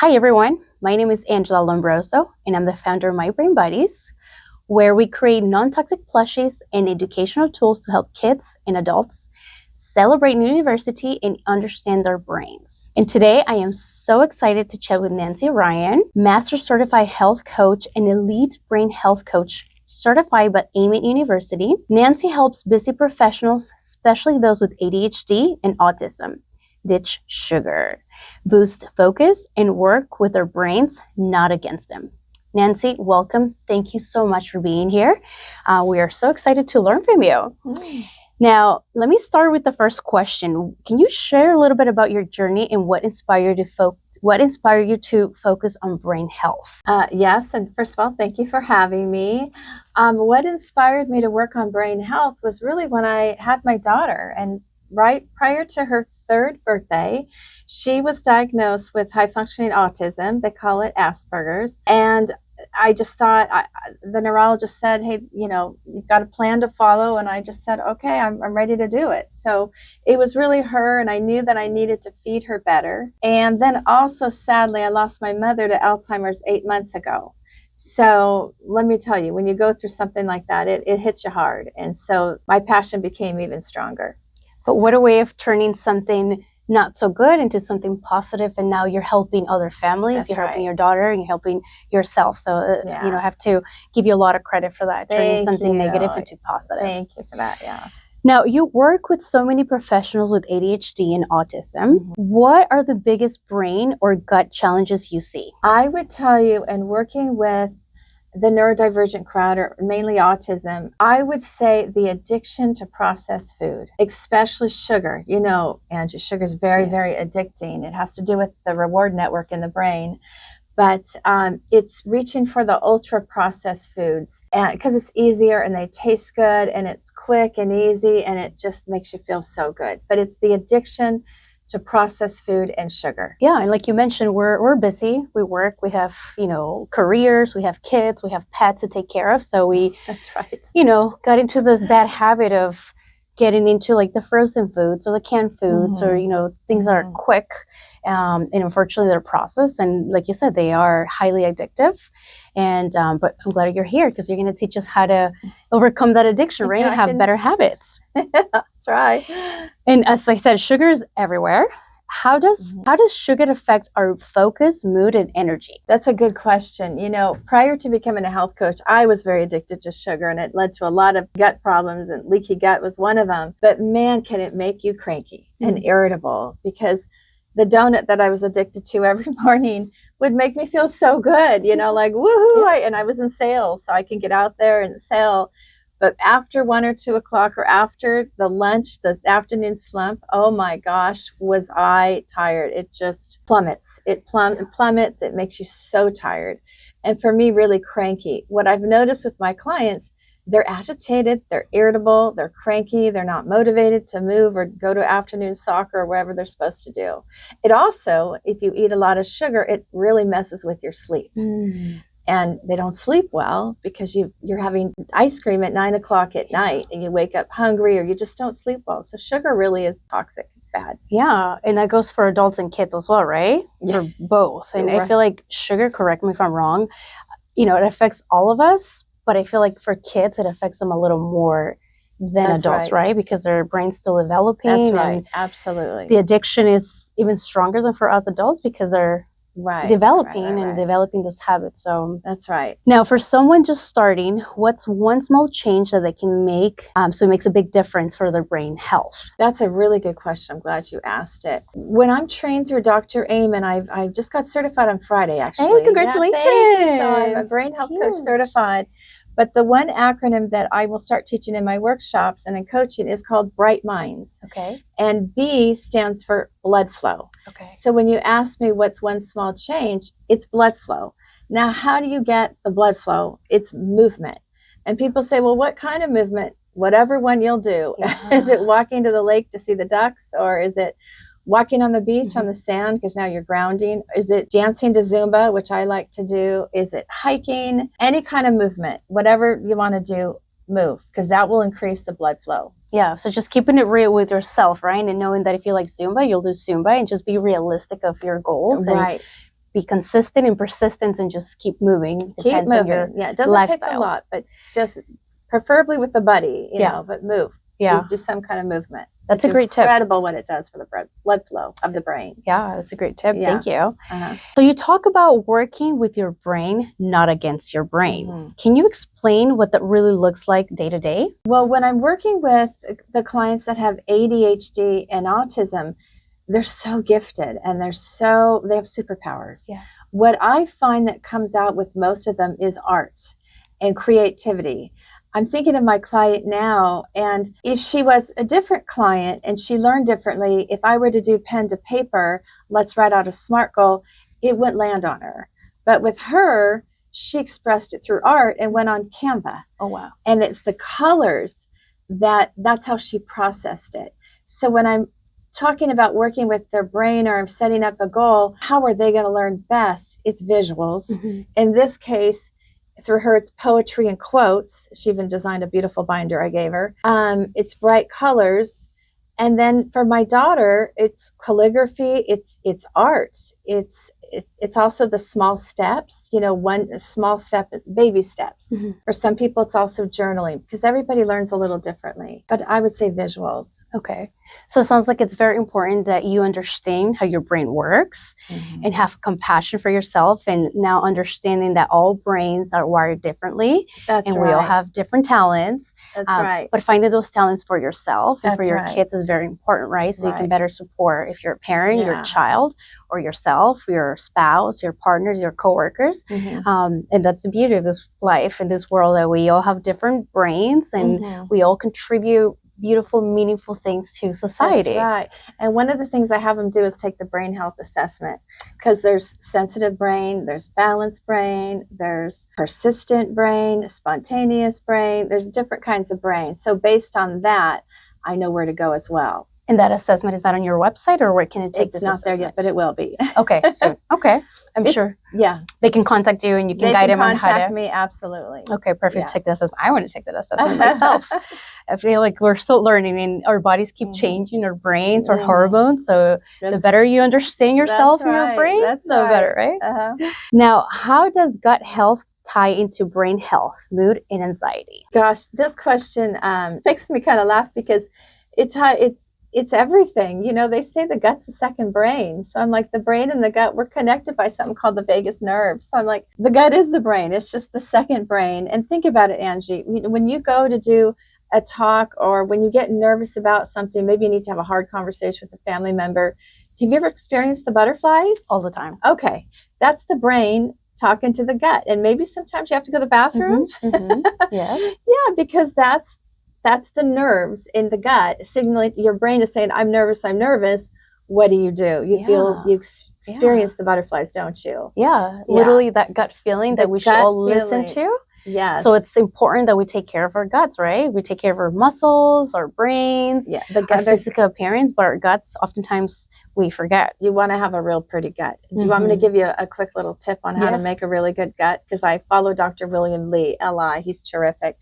Hi everyone, my name is Angela Lombroso and I'm the founder of My Brain Buddies, where we create non-toxic plushies and educational tools to help kids and adults celebrate neurodiversity and understand their brains. And today I am so excited to chat with Nancy Ryan, Master Certified Health Coach and Elite Brain Health Coach certified by Amen University. Nancy helps busy professionals, especially those with ADHD and autism, ditch sugar, boost focus, and work with their brains, not against them. Nancy, welcome. Thank you so much for being here. We are so excited to learn from you. Now, let me start with the first question. Can you share a little bit about your journey and what inspired you to focus on brain health? Yes, and first of all, thank you for having me. What inspired me to work on brain health was really when I had my daughter, and right prior to her third birthday, she was diagnosed with high-functioning autism. They call it Asperger's, and I just thought, the neurologist said, hey, you've got a plan to follow. And I just said, okay, I'm ready to do it. So it was really her. And I knew that I needed to feed her better. And then also, sadly, I lost my mother to Alzheimer's 8 months ago. So let me tell you, when you go through something like that, it hits you hard. And so my passion became even stronger. But what a way of turning something not so good into something positive, and now you're helping other families. That's you're helping right. your daughter and you're helping yourself. So I have to give you a lot of credit for that, turning something negative into positive. Thank you for that. Yeah. Now, you work with so many professionals with ADHD and autism. Mm-hmm. What are the biggest brain or gut challenges you see? I would tell you, in working with the neurodivergent crowd, or mainly autism, I would say the addiction to processed food, especially sugar. You know, Angie, sugar is very, very addicting. It has to do with the reward network in the brain. But it's reaching for the ultra processed foods because it's easier and they taste good and it's quick and easy and it just makes you feel so good. But it's the addiction to processed food and sugar. Yeah, and like you mentioned, we're busy. We work. We have careers. We have kids. We have pets to take care of. So we That's right. Got into this bad habit of getting into like the frozen foods or the canned foods, or things that are quick, and unfortunately they're processed. And like you said, they are highly addictive. And but I'm glad you're here because you're going to teach us how to overcome that addiction, right? And have better habits. That's right. And as I said, sugar is everywhere. How does sugar affect our focus, mood, and energy? That's a good question. Prior to becoming a health coach, I was very addicted to sugar, and it led to a lot of gut problems, and leaky gut was one of them. But man, can it make you cranky and irritable, because the donut that I was addicted to every morning would make me feel so good, like woohoo. And I was in sales, so I can get out there and sell. But after 1 or 2 o'clock, or after the lunch, the afternoon slump, oh my gosh, was I tired. It just plummets. It plummets. It makes you so tired. And for me, really cranky. What I've noticed with my clients, they're agitated, they're irritable, they're cranky, they're not motivated to move or go to afternoon soccer or whatever they're supposed to do. It also, if you eat a lot of sugar, it really messes with your sleep. And they don't sleep well because you're having ice cream at 9 o'clock at night and you wake up hungry, or you just don't sleep well. So sugar really is toxic. It's bad. Yeah, and that goes for adults and kids as well, right? Yeah. For both. And Right. I feel like sugar, correct me if I'm wrong, it affects all of us, but I feel like for kids, it affects them a little more than adults, right? Because their brain's still developing. That's right. And absolutely. the addiction is even stronger than for us adults because they're developing and developing those habits. So that's right. Now, for someone just starting, what's one small change that they can make so it makes a big difference for their brain health? That's a really good question. I'm glad you asked it. When I'm trained through Dr. Amen, I just got certified on Friday, actually. Hey, congratulations. Yeah, thank you. So I'm a brain health coach certified. But the one acronym that I will start teaching in my workshops and in coaching is called Bright Minds. Okay. And B stands for blood flow. Okay. So when you ask me what's one small change, it's blood flow. Now, how do you get the blood flow? It's movement. And people say, well, what kind of movement? Whatever one you'll do. Yeah. Is it walking to the lake to see the ducks, or is it walking on the beach on the sand because now you're grounding? Is it dancing to Zumba, which I like to do? Is it hiking? Any kind of movement, whatever you want to do, move, because that will increase the blood flow. Yeah, so just keeping it real with yourself, right? And knowing that if you like Zumba, you'll do Zumba, and just be realistic of your goals. Right. be consistent and persistent and just keep moving. Keep Depends on your moving. Yeah, it doesn't take a lifestyle. lot, but just preferably with a buddy, you Yeah. know, but move. Yeah. Do some kind of movement. That's It's a great tip. incredible what it does for the blood flow of the brain. Yeah, that's a great tip. Yeah. Thank you. Uh-huh. So you talk about working with your brain, not against your brain. Mhm. Can you explain what that really looks like day to day? Well, when I'm working with the clients that have ADHD and autism, they're so gifted and they have superpowers. Yeah. What I find that comes out with most of them is art and creativity. I'm thinking of my client now, and if she was a different client and she learned differently, if I were to do pen to paper, let's write out a SMART goal, it wouldn't land on her. But with her, she expressed it through art and went on Canva. Oh, wow. And it's the colors that's how she processed it. So when I'm talking about working with their brain or I'm setting up a goal, how are they going to learn best? It's visuals. Mm-hmm. In this case, through her, it's poetry and quotes. She even designed a beautiful binder I gave her. It's bright colors. And then for my daughter, it's calligraphy, it's art, it's also the small steps, you know, one small step, baby steps. Mm-hmm. For some people, it's also journaling because everybody learns a little differently. But I would say visuals. Okay. So it sounds like it's very important that you understand how your brain works and have compassion for yourself, and now understanding that all brains are wired differently. That's and right. we all have different talents. That's right. But finding those talents for yourself and for That's your right. kids is very important, right? So you can Right. better support if you're a parent, your Yeah. child, or yourself, your spouse, your partners, your coworkers. And that's the beauty of this life and this world, that we all have different brains and we all contribute beautiful, meaningful things to society. That's right. And one of the things I have them do is take the brain health assessment, because there's sensitive brain, there's balanced brain, there's persistent brain, spontaneous brain, there's different kinds of brain. So based on that, I know where to go as well. And that assessment, is that on your website, or where can it take It's this not assessment? there yet, but it will be. Okay, so I'm sure. Yeah. They can contact you and you can guide them on how to. Contact me, absolutely. Okay, perfect. Yeah. Take the assessment. I want to take that assessment myself. I feel like we're still learning and our bodies keep changing, our brains, our hormones. So the better you understand yourself and your brain, the better, right? Now, how does gut health tie into brain health, mood, and anxiety? Gosh, this question makes me kind of laugh because it's everything. You know, they say the gut's a second brain. So I'm like, the brain and the gut, we're connected by something called the vagus nerve. So I'm like, the gut is the brain. It's just the second brain. And think about it, Angie. When you go to do a talk, or when you get nervous about something, maybe you need to have a hard conversation with a family member. Have you ever experienced the butterflies? All the time. Okay. That's the brain talking to the gut. And maybe sometimes you have to go to the bathroom. Yeah. Yeah, because that's the nerves in the gut signaling. Your brain is saying, I'm nervous. What do? You experience the butterflies, don't you? Yeah. Literally that gut feeling that we should all listen to. Yes. So it's important that we take care of our guts, right? We take care of our muscles, our brains, our physical appearance, but our guts, oftentimes we forget. You want to have a real pretty gut. Do you want me to give you a quick little tip on how to make a really good gut? Because I follow Dr. William Lee, LI. He's terrific.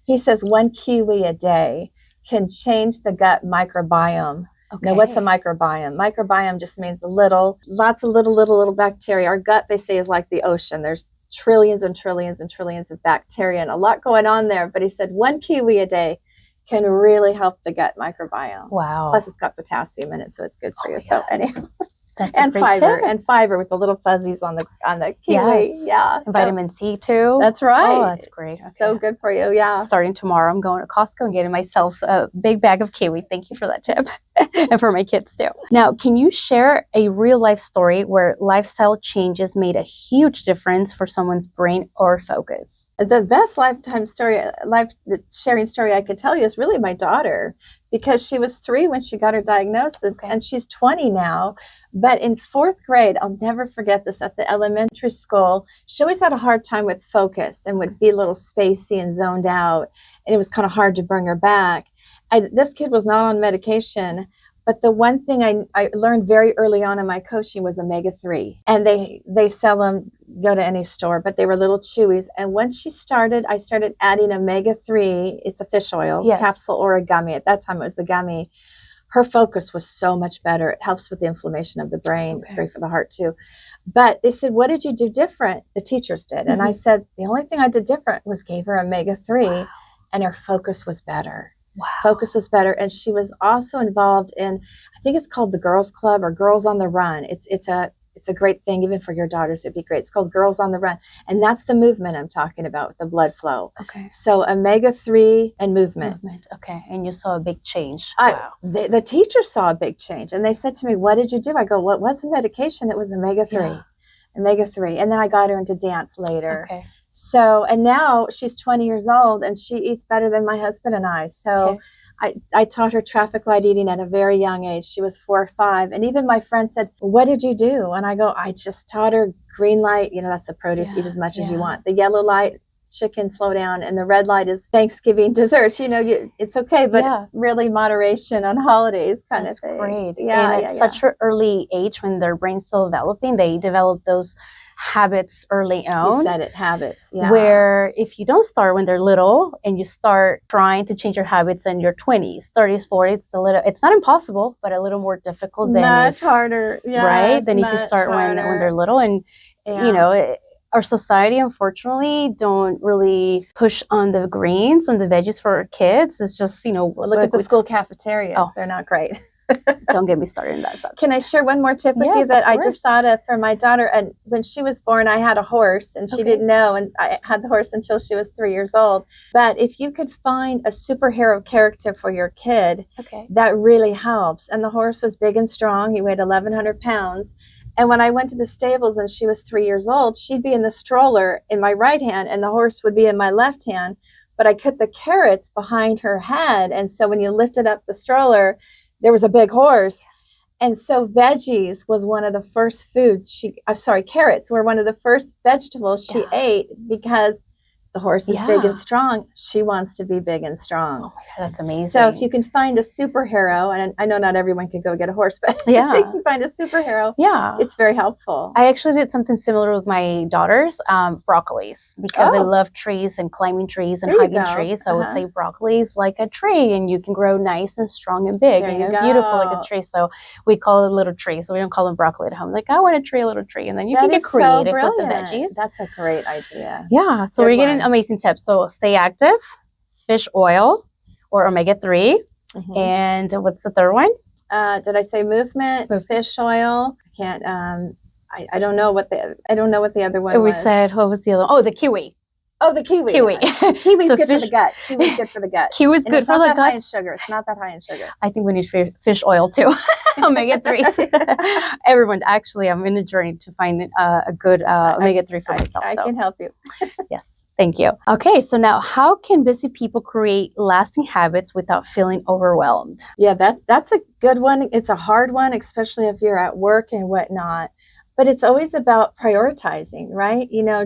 He says 1 kiwi a day can change the gut microbiome. Okay. Now, what's a microbiome? Microbiome just means lots of little bacteria. Our gut, they say, is like the ocean. There's trillions and trillions and trillions of bacteria and a lot going on there. But he said 1 kiwi a day can really help the gut microbiome. Wow. Plus, it's got potassium in it, so it's good for you. So anyhow. And fiber with the little fuzzies on the kiwi. Yeah. And vitamin C too. That's right. Oh, that's great. Okay. So good for you. Yeah. Starting tomorrow, I'm going to Costco and getting myself a big bag of kiwi. Thank you for that tip. And for my kids too. Now, can you share a real life story where lifestyle changes made a huge difference for someone's brain or focus? The best sharing story I could tell you is really my daughter, because she was 3 when she got her diagnosis, and she's 20 now. But in 4th grade, I'll never forget this, at the elementary school, she always had a hard time with focus and would be a little spacey and zoned out. And it was kind of hard to bring her back. This kid was not on medication, but the one thing I learned very early on in my coaching was omega-3. And they sell them, go to any store, but they were little chewies. And once I started adding omega-3, it's a fish oil, capsule or a gummy. At that time, it was a gummy. her focus was so much better. It helps with the inflammation of the brain. It's great for the heart too. But they said, what did you do different? The teachers did. And I said, the only thing I did different was gave her omega-3 and her focus was better. Wow. Focus was better. And she was also involved in, I think it's called the Girls Club or Girls on the Run. It's a great thing, even for your daughters. It'd be great. It's called Girls on the Run. And that's the movement I'm talking about with the blood flow. Okay. So omega-3 and movement. Okay. And you saw a big change. Wow. The teachers saw a big change. And they said to me, what did you do? I go, well, it wasn't medication. It was omega-3. Yeah. Omega-3. And then I got her into dance later. Okay. So, and now she's 20 years old and she eats better than my husband and I. So I taught her traffic light eating at a very young age. She was 4 or 5. And even my friend said, what did you do? And I go, I just taught her green light. You know, that's the produce, eat as much as you want. The yellow light, chicken, slow down. And the red light is Thanksgiving desserts. You know, it's okay, but really moderation on holidays kind of thing. Great. Yeah. And at such an early age, when their brain's still developing, they develop those habits early on. You said it, habits. Yeah. Where if you don't start when they're little and you start trying to change your habits in your 20s, 30s, 40s, it's not impossible, but a little more difficult than much harder. Yes, right? Than if you start when they're little. And you know, our society, unfortunately, don't really push on the greens, on the veggies for our kids. It's just, you know, look at the school cafeterias. They're not great. Don't get me started in that subject. Can I share one more tip with you that I just thought of for my daughter? And when she was born, I had a horse and she didn't know. And I had the horse until she was 3 years old. But if you could find a superhero character for your kid, that really helps. And the horse was big and strong. He weighed 1,100 pounds. And when I went to the stables and she was 3 years old, she'd be in the stroller in my right hand and the horse would be in my left hand. But I put the carrots behind her head. And so when you lifted up the stroller, there was a big horse. And so veggies was one of the first foods carrots were one of the first vegetables she ate because the horse is big and strong. She wants to be big and strong. Oh my God, that's amazing. So if you can find a superhero, and I know not everyone can go get a horse, but if you can find a superhero, it's very helpful. I actually did something similar with my daughters, broccolis, because they love trees and climbing trees and hugging trees. So I would say broccoli is like a tree and you can grow nice and strong and big, beautiful like a tree. So we call it a little tree. So we don't call them broccoli at home. Like, I want a tree, a little tree. And then you can get creative with the veggies. That's a great idea. Yeah. So we're getting amazing tips. So stay active, fish oil or omega-3. And what's the third one? Did I say movement, fish oil? I can't, I don't know what the other one was. We said, what was the other one? Oh, the kiwi. Oh, the kiwi. Kiwi's good for the gut. Kiwi's good for the gut. Kiwi's good for the gut. It's not that high in sugar. It's not that high in sugar. I think we need fish oil too. Omega-3s. Everyone, actually, I'm in a journey to find a good omega-3 for myself. I can help you. Yes. Thank you. Okay, so now how can busy people create lasting habits without feeling overwhelmed? Yeah, that's a good one. It's a hard one, especially if you're at work and whatnot. But it's always about prioritizing, right? You know,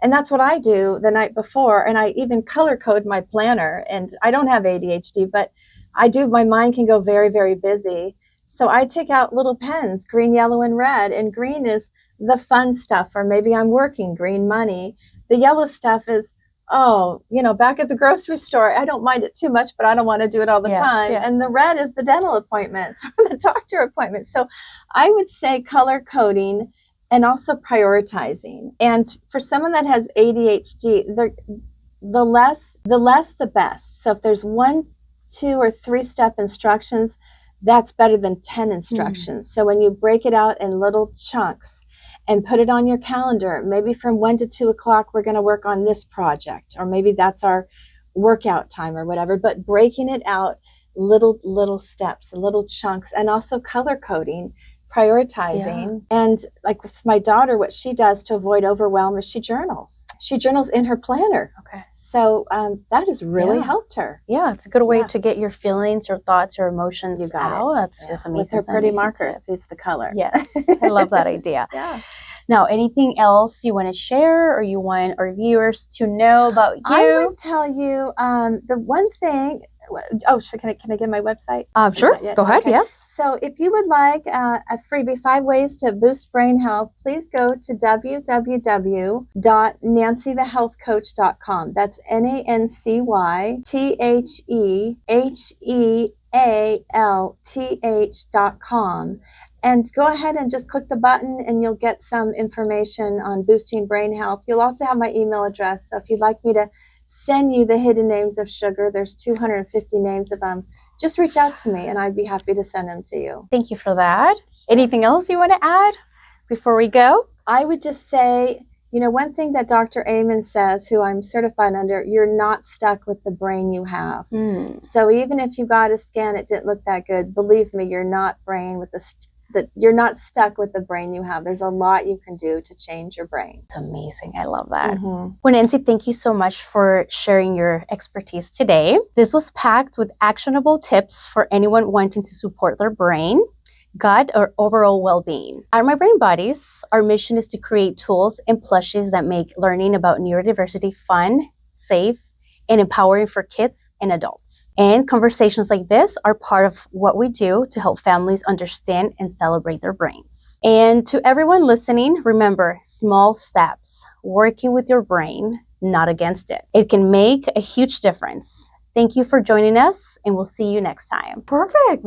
and that's what I do the night before. And I even color code my planner. And I don't have ADHD, but my mind can go very, very busy. So I take out little pens, green, yellow, and red. And green is the fun stuff, or maybe I'm working, green money. The yellow stuff is, back at the grocery store, I don't mind it too much, but I don't want to do it all the time. Yeah. And the red is the dental appointments, the doctor appointments. So I would say color coding and also prioritizing. And for someone that has ADHD, the less the best. So if there's 1, 2, or 3 step instructions, that's better than 10 instructions. So when you break it out in little chunks and put it on your calendar, maybe from 1 to 2 o'clock, we're going to work on this project, or maybe that's our workout time or whatever, but breaking it out little steps, little chunks, and also color coding, prioritizing. And like with my daughter, what she does to avoid overwhelm is she journals. She journals in her planner. Okay. So that has really helped her. Yeah, it's a good way to get your feelings, your thoughts, your emotions out. That's amazing. With her pretty markers, it's the color. Yes, I love that idea. Now, anything else you want to share or you want our viewers to know about you? I would tell you the one thing. Oh, can I give my website? Sure. Go ahead. Okay. Yes. So if you would like a freebie, 5 ways to boost brain health, please go to www.nancythehealthcoach.com. That's NancyThehealthcoach. ALTH.com. And go ahead and just click the button and you'll get some information on boosting brain health. You'll also have my email address. So if you'd like me to send you the hidden names of sugar, there's 250 names of them. Just reach out to me and I'd be happy to send them to you. Thank you for that. Anything else you want to add before we go? I would just say, one thing that Dr. Amen says, who I'm certified under, you're not stuck with the brain you have. So even if you got a scan, it didn't look that good, believe me, you're not you're not stuck with the brain you have. There's a lot you can do to change your brain. It's amazing. I love that. Well, Nancy, thank you so much for sharing your expertise today. This was packed with actionable tips for anyone wanting to support their brain, gut, or overall well-being. At My Brain Buddies, our mission is to create tools and plushies that make learning about neurodiversity fun, safe, and empowering for kids and adults. And conversations like this are part of what we do to help families understand and celebrate their brains. And to everyone listening, remember, small steps, working with your brain, not against it. It can make a huge difference. Thank you for joining us, and we'll see you next time. Perfect.